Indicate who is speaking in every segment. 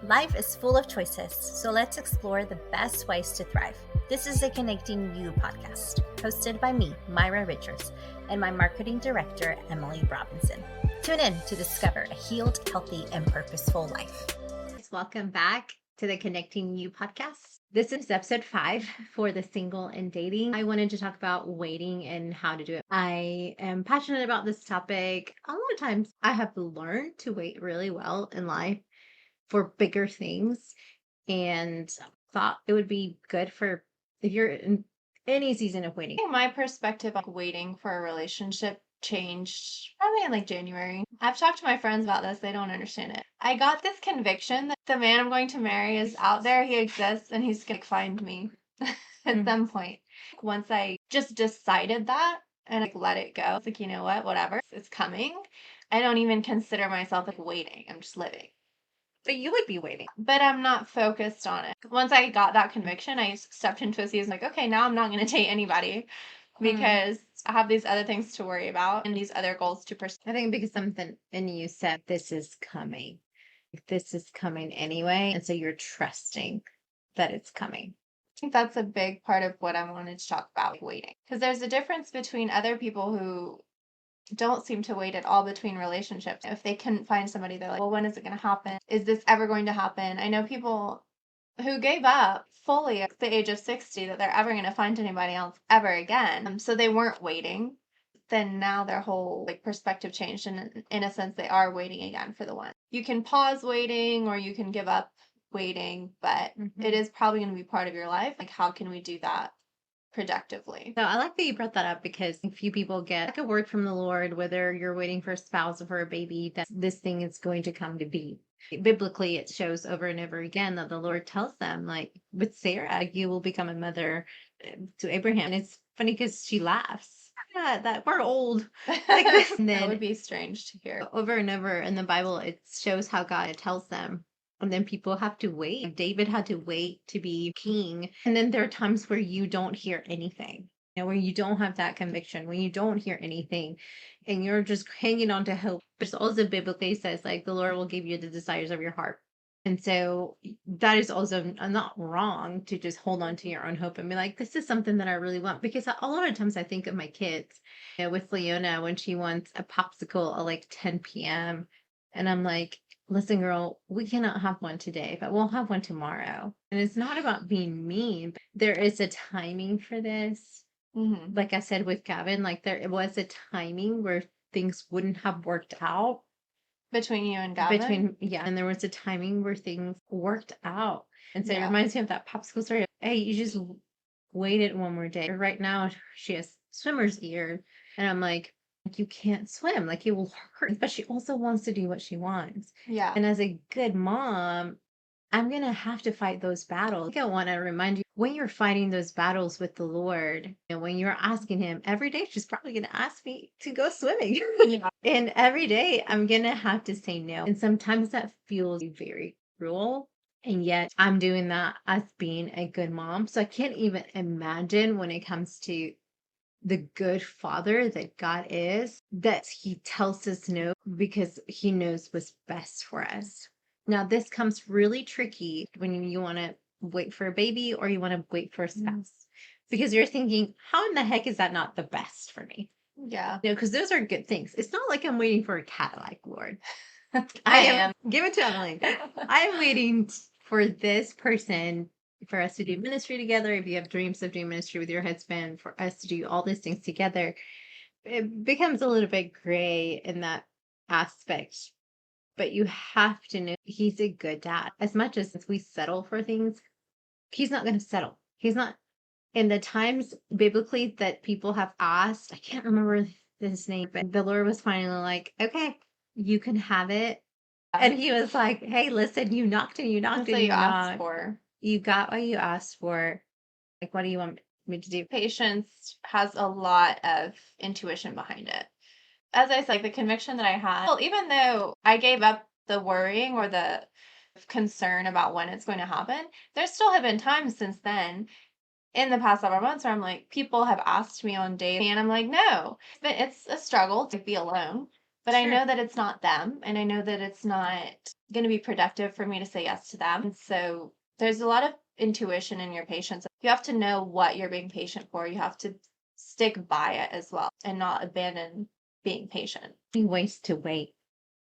Speaker 1: Life is full of choices, so let's explore the best ways to thrive. This is a Connecting You podcast, hosted by me, Mayra Richards, and my marketing director, Emily Robinson. Tune in to discover a healed, healthy, and purposeful life. Welcome back to the Connecting You podcast. This is episode 5 for the single and dating. I wanted to talk about waiting and how to do it. I am passionate about this topic. A lot of times I have learned to wait really well in life for bigger things, and thought it would be good for if you're in any season of waiting.
Speaker 2: I think my perspective on waiting for a relationship changed probably in like January. I've talked to my friends about this. They don't understand it. I got this conviction that the man I'm going to marry is out there. He exists and he's going to find me at some point. Once I just decided that and let it go, it's like, you know what, whatever, it's coming. I don't even consider myself like waiting. I'm just living.
Speaker 1: But you would be waiting.
Speaker 2: But I'm not focused on it. Once I got that conviction, I stepped into a season like, okay, now I'm not going to date anybody because I have these other things to worry about and these other goals to pursue.
Speaker 1: I think because something in you said, this is coming. This is coming anyway. And so you're trusting that it's coming.
Speaker 2: I think that's a big part of what I wanted to talk about, waiting. Because there's a difference between other people who don't seem to wait at all between relationships. If they couldn't find somebody, they're like, well, when is it going to happen? Is this ever going to happen? I know people who gave up fully at the age of 60 that they're ever going to find anybody else ever again. So they weren't waiting. Then now their whole perspective changed, and in a sense they are waiting again for the one. You can pause waiting or you can give up waiting, but it is probably going to be part of your life. Like, how can we do that productively?
Speaker 1: So I like that you brought that up, because a few people get a word from the Lord, whether you're waiting for a spouse or for a baby, that this thing is going to come to be. Biblically, it shows over and over again that the Lord tells them, like with Sarah, you will become a mother to Abraham. And it's funny because she laughs. Yeah, that we're old. Like this. And then
Speaker 2: that would be strange to hear.
Speaker 1: Over and over in the Bible, it shows how God tells them. And then people have to wait. David had to wait to be king. And then there are times where you don't hear anything, where you don't have that conviction, when you don't hear anything and you're just hanging on to hope. But it also biblically says, like, the Lord will give you the desires of your heart. And so that is also not wrong to just hold on to your own hope and be like, this is something that I really want. Because a lot of times I think of my kids, with Leona, when she wants a popsicle at like 10 p.m. And I'm like, listen, girl, we cannot have one today, but we'll have one tomorrow. And it's not about being mean, but there is a timing for this. Like I said with Gavin, like there was a timing where things wouldn't have worked out.
Speaker 2: Between you and Gavin?
Speaker 1: And there was a timing where things worked out. And so it reminds me of that popsicle story. Hey, you just waited one more day. Right now, she has swimmer's ear. And I'm like, you can't swim, like it will hurt. But she also wants to do what she wants.
Speaker 2: Yeah.
Speaker 1: And as a good mom, I'm going to have to fight those battles. I want to remind you, when you're fighting those battles with the Lord, and when you're asking him every day, she's probably going to ask me to go swimming.
Speaker 2: Yeah.
Speaker 1: And every day I'm going to have to say no. And sometimes that feels very cruel. And yet I'm doing that as being a good mom. So I can't even imagine when it comes to the good father that God is, that he tells us no because he knows what's best for us. Now, this comes really tricky when you want to wait for a baby or you want to wait for a spouse, because you're thinking, how in the heck is that not the best for me?
Speaker 2: Yeah.
Speaker 1: Because those are good things. It's not like I'm waiting for a Cadillac, Lord.
Speaker 2: I am.
Speaker 1: Give it to Emily. I'm waiting for this person, for us to do ministry together. If you have dreams of doing ministry with your husband, for us to do all these things together, it becomes a little bit gray in that aspect. But you have to know he's a good dad. As much as we settle for things, he's not going to settle. He's not. In the times biblically that people have asked, I can't remember his name, but the Lord was finally like, okay, you can have it. And he was like, hey, listen, you knocked and you knocked and you
Speaker 2: asked for.
Speaker 1: You got what you asked for. Like, what do you want me to do?
Speaker 2: Patience has a lot of intuition behind it. As I said, the conviction that I had, well, even though I gave up the worrying or the concern about when it's going to happen, there still have been times since then in the past several months where I'm like, people have asked me on dates and I'm like, no, but it's a struggle to be alone. But I
Speaker 1: Sure.
Speaker 2: know that it's not them, and I know that it's not going to be productive for me to say yes to them. And so there's a lot of intuition in your patience. You have to know what you're being patient for. You have to stick by it as well and not abandon being patient.
Speaker 1: Many ways to wait.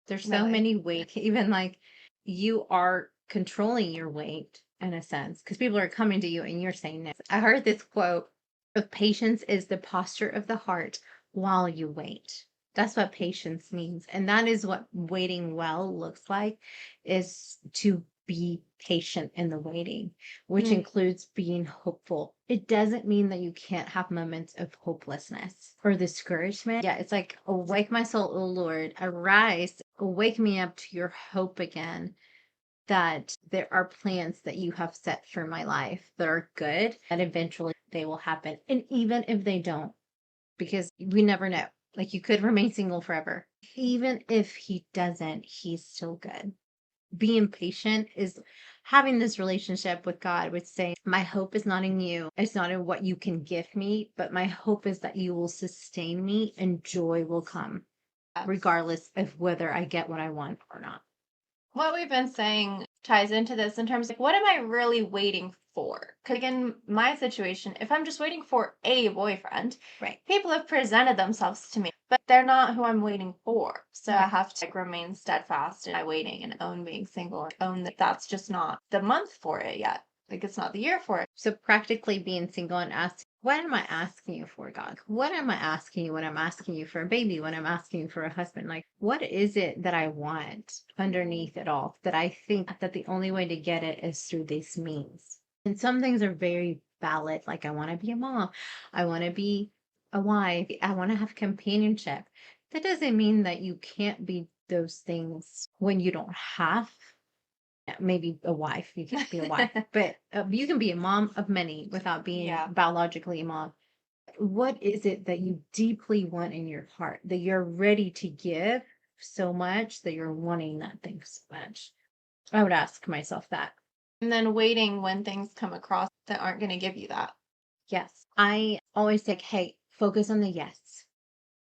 Speaker 1: There's so
Speaker 2: Really.
Speaker 1: many ways, even like you are controlling your weight in a sense, because people are coming to you and you're saying no. I heard this quote of patience is the posture of the heart while you wait. That's what patience means. And that is what waiting well looks like, is to be patient in the waiting, which
Speaker 2: Mm.
Speaker 1: includes being hopeful. It doesn't mean that you can't have moments of hopelessness or discouragement. Yeah, it's like, awake my soul, O Lord, arise, wake me up to your hope again, that there are plans that you have set for my life that are good, and eventually they will happen. And even if they don't, because we never know, like you could remain single forever. Even if he doesn't, he's still good. Being patient is having this relationship with God, which saying, my hope is not in you. It's not in what you can give me, but my hope is that you will sustain me and joy will come,
Speaker 2: Yes.
Speaker 1: regardless of whether I get what I want or not.
Speaker 2: What we've been saying ties into this in terms of what am I really waiting for? Because in my situation, if I'm just waiting for a boyfriend,
Speaker 1: Right.
Speaker 2: people have presented themselves to me, but they're not who I'm waiting for. So I
Speaker 1: Right.
Speaker 2: have to remain steadfast in my waiting and own being single and own that that's just not the month for it yet. Like it's not the year for it.
Speaker 1: So practically being single and asking, what am I asking you for, God? What am I asking you when I'm asking you for a baby, when I'm asking you for a husband? Like, what is it that I want underneath it all, that I think that the only way to get it is through these means? And some things are very valid. Like, I want to be a mom. I want to be a wife. I want to have companionship. That doesn't mean that you can't be those things when you don't have maybe a wife. You can't be a wife, but you can be a mom of many without being
Speaker 2: Yeah.
Speaker 1: biologically a mom. What is it that you deeply want in your heart, that you're ready to give so much, that you're wanting that thing so much? I would ask myself that.
Speaker 2: And then waiting when things come across that aren't going to give you that.
Speaker 1: Yes. I always say, hey, focus on the yes.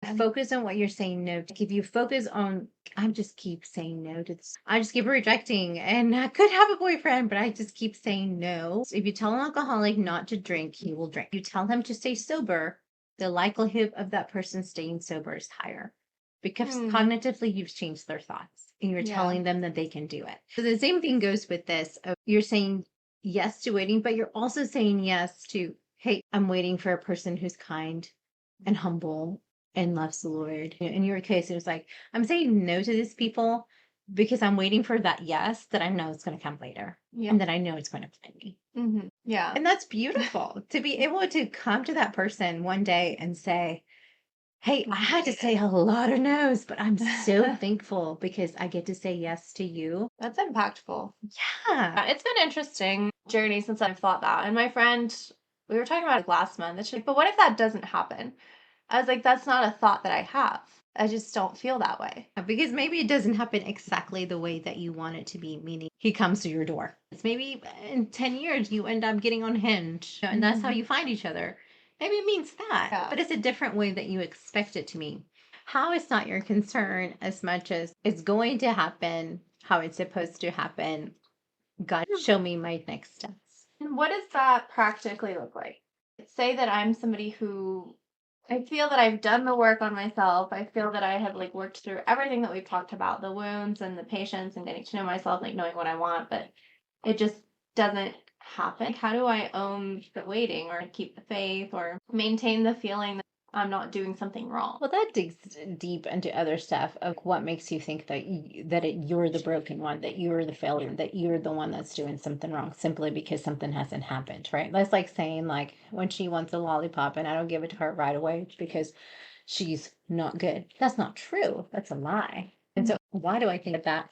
Speaker 2: And
Speaker 1: Focus on what you're saying no to. If you focus on, I just keep saying no to this. I just keep rejecting, and I could have a boyfriend, but I just keep saying no. So if you tell an alcoholic not to drink, he will drink. You tell him to stay sober, the likelihood of that person staying sober is higher, because cognitively you've changed their thoughts and you're
Speaker 2: Yeah.
Speaker 1: telling them that they can do it. So the same thing goes with this. You're saying yes to waiting, but you're also saying yes to, hey, I'm waiting for a person who's kind and humble and loves the Lord. In your case, it was like, I'm saying no to these people because I'm waiting for that yes that I know is going to come later,
Speaker 2: Yeah.
Speaker 1: and that I know it's going to find me.
Speaker 2: Yeah.
Speaker 1: And that's beautiful to be able to come to that person one day and say, hey, I had to say a lot of no's, but I'm so thankful because I get to say yes to you.
Speaker 2: That's impactful.
Speaker 1: Yeah.
Speaker 2: It's been an interesting journey since I've thought that. And my friend, we were talking about it last month. And she's like, but what if that doesn't happen? I was like, that's not a thought that I have. I just don't feel that way.
Speaker 1: Because maybe it doesn't happen exactly the way that you want it to be, meaning he comes to your door. It's maybe in 10 years you end up getting on Hinge and that's how you find each other. Maybe it means that,
Speaker 2: Yeah.
Speaker 1: but it's a different way that you expect it to mean. How is not your concern as much as it's going to happen, how it's supposed to happen. God, show me my next steps.
Speaker 2: And what does that practically look like? Say that I'm somebody who I feel that I've done the work on myself. I feel that I have like worked through everything that we've talked about, the wounds and the patience and getting to know myself, like knowing what I want, but it just doesn't happen. Like, how do I own the waiting or keep the faith or maintain the feeling that I'm not doing something wrong?
Speaker 1: Well, that digs deep into other stuff of what makes you think that you're the broken one, that you're the failure, that you're the one that's doing something wrong simply because something hasn't happened, right? That's like saying, like, when she wants a lollipop and I don't give it to her right away because she's not good. That's not true. That's a lie. And so why do I think that?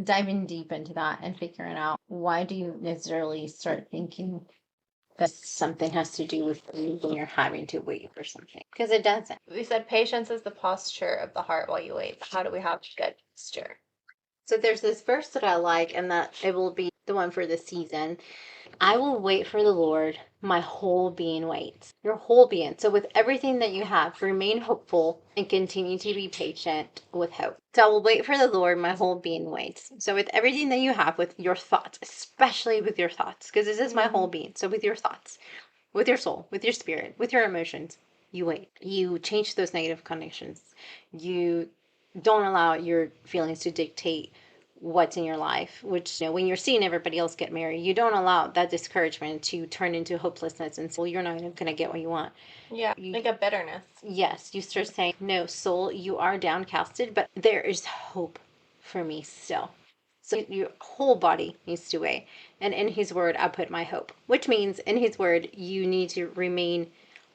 Speaker 1: Diving deep into that and figuring out, why do you necessarily start thinking that something has to do with you when you're having to wait for something? Because it doesn't.
Speaker 2: We said patience is the posture of the heart while you wait. How do we have good posture?
Speaker 1: So there's this verse that I like, and that it will be the one for this season. I will wait for the Lord, my whole being waits. Your whole being. So with everything that you have, remain hopeful and continue to be patient with hope. So I will wait for the Lord, my whole being waits. So with everything that you have, with your thoughts, especially with your thoughts, because this is my whole being. So with your thoughts, with your soul, with your spirit, with your emotions, you wait. You change those negative conditions. You don't allow your feelings to dictate what's in your life, which, when you're seeing everybody else get married, you don't allow that discouragement to turn into hopelessness and say, well, you're not going to get what you want.
Speaker 2: Yeah, like a bitterness.
Speaker 1: Yes, you start saying, no, soul, you are downcasted, but there is hope for me still. So your whole body needs to weigh. And in his word, I put my hope, which means in his word, you need to remain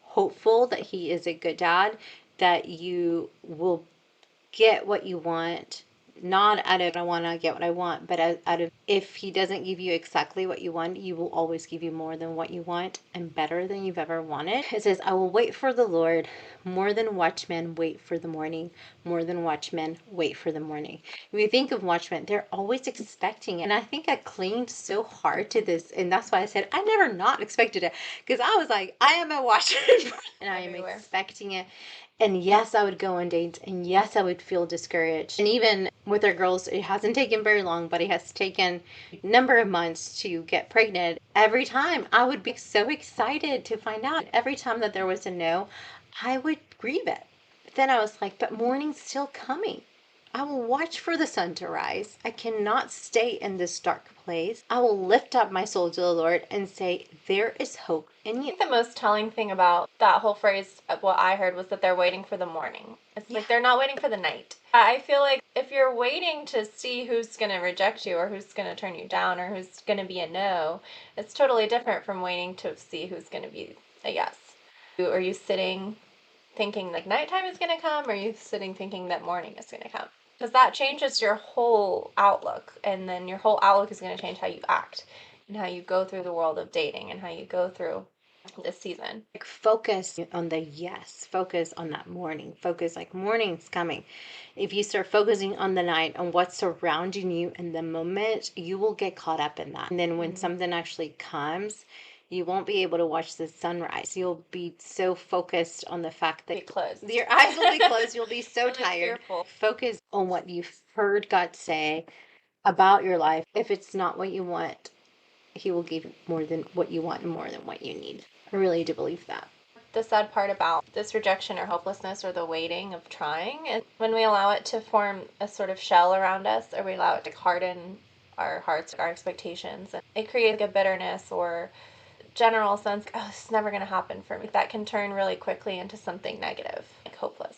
Speaker 1: hopeful that he is a good dad, that you will get what you want, not out of I want to get what I want, but out of if he doesn't give you exactly what you want, you will always give you more than what you want and better than you've ever wanted. It says, I will wait for the Lord more than watchmen wait for the morning, more than watchmen wait for the morning. When you think of watchmen, they're always expecting it. And I think I clinged so hard to this. And that's why I said, I never not expected it. Because I was like, I am a watchman and I am expecting it. And yes, I would go on dates, and yes, I would feel discouraged. And even with our girls, it hasn't taken very long, but it has taken a number of months to get pregnant. Every time I would be so excited to find out. Every time that there was a no, I would grieve it. But then I was like, but morning's still coming. I will watch for the sun to rise. I cannot stay in this dark place. I will lift up my soul to the Lord and say, there is hope in
Speaker 2: I
Speaker 1: you.
Speaker 2: think the most telling thing about that whole phrase of what I heard was that they're waiting for the morning. It's like they're not waiting for the night. I feel like if you're waiting to see who's going to reject you or who's going to turn you down or who's going to be a no, it's totally different from waiting to see who's going to be a yes. Are you sitting thinking like nighttime is going to come, or are you sitting thinking that morning is going to come? Because that changes your whole outlook, and then your whole outlook is going to change how you act and how you go through the world of dating and how you go through this season.
Speaker 1: Like focus on the yes, focus on that morning, focus like morning's coming. If you start focusing on the night, on what's surrounding you in the moment, you will get caught up in that. And then when something actually comes, you won't be able to watch the sunrise. You'll be so focused on the fact that your eyes will be closed. You'll be so tired. Focus on what you've heard God say about your life. If it's not what you want, he will give you more than what you want and more than what you need. I really do believe that.
Speaker 2: The sad part about this rejection or hopelessness or the waiting of trying is when we allow it to form a sort of shell around us, or we allow it to harden our hearts, our expectations, and it creates a bitterness or general sense, oh, this is never going to happen for me. That can turn really quickly into something negative, like hopeless.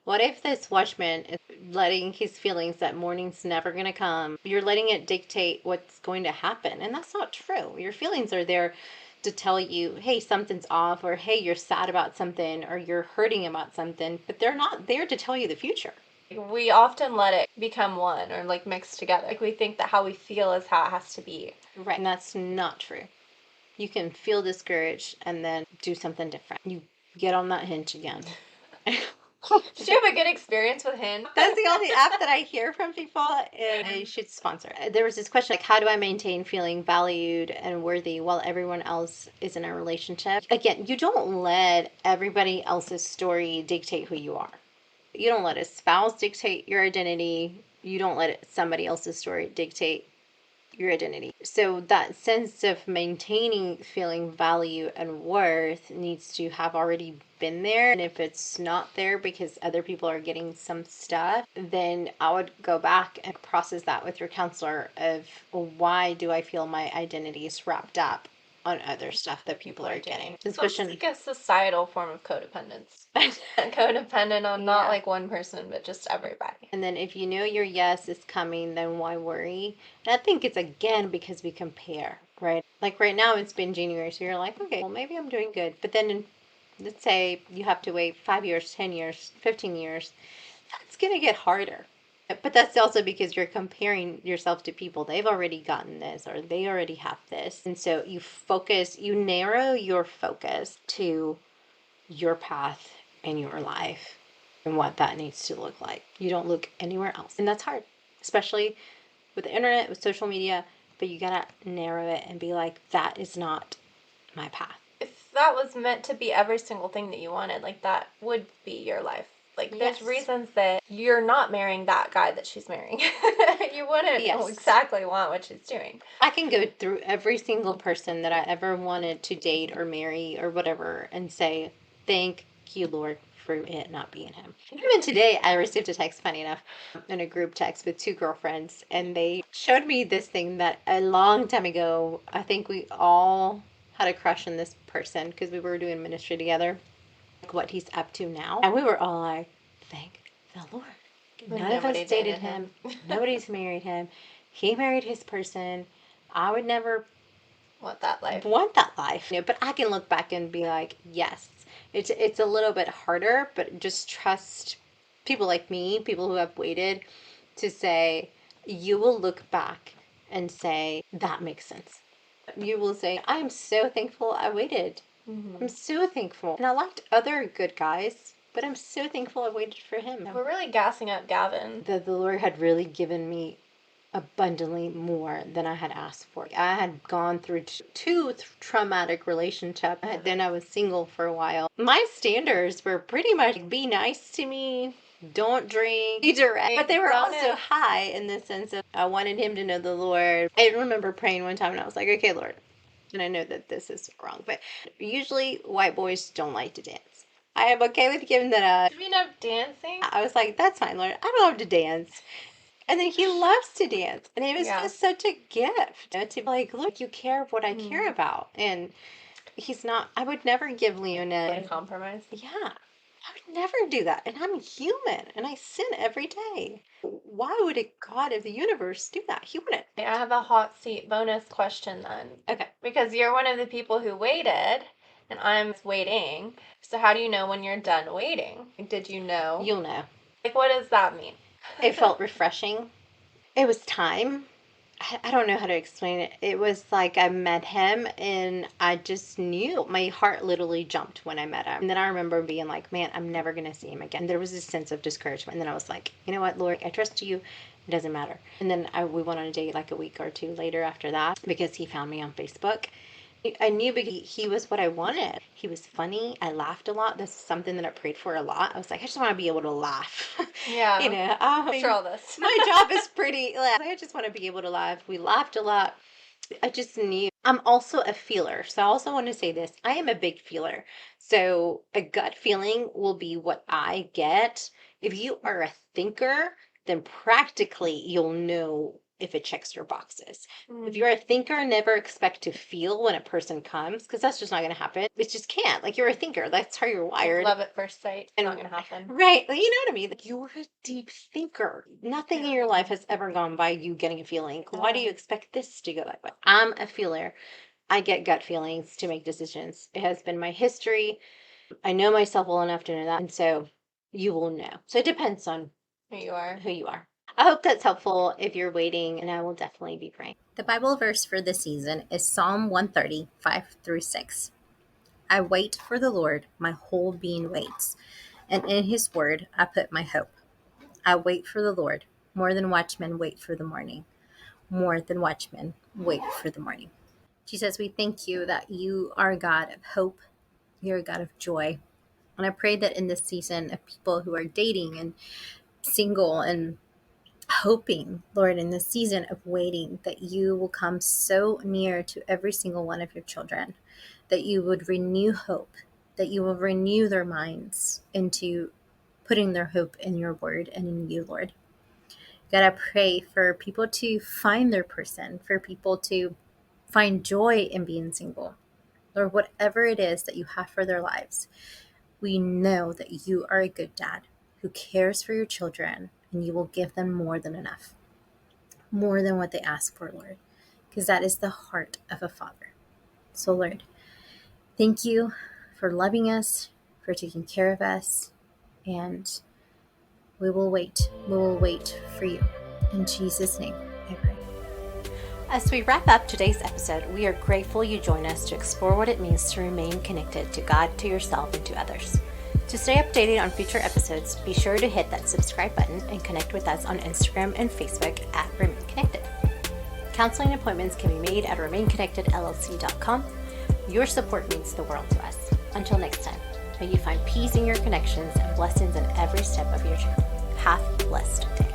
Speaker 1: What if this watchman is letting his feelings that morning's never going to come? You're letting it dictate what's going to happen. And that's not true. Your feelings are there to tell you, hey, something's off, or hey, you're sad about something, or you're hurting about something, but they're not there to tell you the future.
Speaker 2: We often let it become one or like mixed together. Like we think that how we feel is how it has to be.
Speaker 1: Right. And that's not true. You can feel discouraged and then do something different. You get on that Hinge again.
Speaker 2: Did you have a good experience with Hinge?
Speaker 1: That's the only app that I hear from people, and I should sponsor it. There was this question like, how do I maintain feeling valued and worthy while everyone else is in a relationship? Again, you don't let everybody else's story dictate who you are. You don't let a spouse dictate your identity. You don't let somebody else's story dictate your identity. So that sense of maintaining feeling value and worth needs to have already been there. And if it's not there because other people are getting some stuff, then I would go back and process that with your counselor of why do I feel my identity is wrapped up on other stuff that people are getting.
Speaker 2: So it's like a societal form of codependence. Codependent on not like one person, but just everybody.
Speaker 1: And then if you know your yes is coming, then why worry? And I think it's again because we compare, right? Like right now it's been January, so you're like, okay, well maybe I'm doing good. But then let's say you have to wait 5 years, 10 years, 15 years. That's going to get harder. But that's also because you're comparing yourself to people. They've already gotten this or they already have this. And so you narrow your focus to your path in your life and what that needs to look like. You don't look anywhere else. And that's hard, especially with the internet, with social media. but you gotta narrow it and be like, that is not my path.
Speaker 2: If that was meant to be every single thing that you wanted, like that would be your life. Like there's
Speaker 1: Yes.
Speaker 2: reasons that you're not marrying that guy that she's marrying. You wouldn't exactly want what she's doing.
Speaker 1: I can go through every single person that I ever wanted to date or marry or whatever and say, thank you, Lord, for it not being him. Even today, I received a text, funny enough, in a group text with 2 girlfriends, and they showed me this thing that a long time ago, I think we all had a crush on this person because we were doing ministry together, like what he's up to now. And we were all like, thank the Lord. None of us dated him. Nobody's married him. He married his person. I would never
Speaker 2: want that life.
Speaker 1: But I can look back and be like, yes, it's a little bit harder, but just trust people like me, people who have waited, to say, you will look back and say, that makes sense. You will say, I'm so thankful I waited. I'm so thankful. And I liked other good guys, but I'm so thankful I waited for him.
Speaker 2: We're really gassing up Gavin.
Speaker 1: The Lord had really given me abundantly more than I had asked for. I had gone through 2 traumatic relationships. Then I was single for a while. My standards were pretty much be nice to me, don't drink, be direct. But they were also high in the sense of I wanted him to know the Lord. I remember praying one time and I was like, okay, Lord. And I know that this is wrong, but usually white boys don't like to dance. I am okay with giving that up.
Speaker 2: You mean I'm dancing?
Speaker 1: I was like, that's fine, Lord. I don't have to dance. And then he loves to dance. And it was just such a gift to be like, look, you care of what I care about. And he's not, I would never give Leona
Speaker 2: a compromise.
Speaker 1: Yeah. I would never do that. And I'm human and I sin every day. Why would a God of the universe do that? He wouldn't.
Speaker 2: I have a hot seat bonus question then.
Speaker 1: Okay.
Speaker 2: Because you're one of the people who waited and I'm waiting. So how do you know when you're done waiting? Did you know?
Speaker 1: You'll know.
Speaker 2: Like, what does that mean?
Speaker 1: It felt refreshing. It was time. I don't know how to explain it. It was like I met him and I just knew. My heart literally jumped when I met him. And then I remember being like, man, I'm never going to see him again. There was this sense of discouragement. And then I was like, you know what, Lord, I trust you. It doesn't matter. And then we went on a date like a week or 2 later after that because he found me on Facebook. I knew because he was what I wanted. He was funny. I laughed a lot. This is something that I prayed for a lot. I was like, I just want to be able to laugh.
Speaker 2: Yeah.
Speaker 1: You know,
Speaker 2: after all this.
Speaker 1: My job is pretty, I just want to be able to laugh. We laughed a lot. I just knew. I'm also a feeler. So I also want to say this. I am a big feeler. So a gut feeling will be what I get. If you are a thinker, then practically you'll know if it checks your boxes. If you're a thinker, never expect to feel when a person comes, because that's just not going to happen. It just can't. Like, you're a thinker. That's how you're wired.
Speaker 2: Love at first sight. It's not going to happen.
Speaker 1: Right. You know what I mean? Like, you're a deep thinker. Nothing in your life has ever gone by you getting a feeling. Why do you expect this to go that way? I'm a feeler. I get gut feelings to make decisions. It has been my history. I know myself well enough to know that. And so you will know. So it depends on
Speaker 2: who you are.
Speaker 1: I hope that's helpful if you're waiting, and I will definitely be praying.
Speaker 3: The Bible verse for this season is Psalm 130, 5-6. I wait for the Lord, my whole being waits, and in his word I put my hope. I wait for the Lord, more than watchmen wait for the morning. More than watchmen wait for the morning. Jesus, we thank you that you are a God of hope. You're a God of joy. And I pray that in this season of people who are dating and single and hoping, Lord, in this season of waiting, that you will come so near to every single one of your children, that you would renew hope, that you will renew their minds into putting their hope in your word and in you, Lord. God, I pray for people to find their person, for people to find joy in being single, Lord, whatever it is that you have for their lives. We know that you are a good dad who cares for your children, and you will give them more than enough, more than what they ask for, Lord, because that is the heart of a father. So, Lord, thank you for loving us, for taking care of us, and we will wait. We will wait for you. In Jesus' name, I pray.
Speaker 1: As we wrap up today's episode, we are grateful you join us to explore what it means to remain connected to God, to yourself, and to others. To stay updated on future episodes, be sure to hit that subscribe button and connect with us on Instagram and Facebook at Remain Connected.
Speaker 3: Counseling appointments can be made at remainconnectedllc.com. Your support means the world to us. Until next time, may you find peace in your connections and blessings in every step of your journey. Have a blessed day.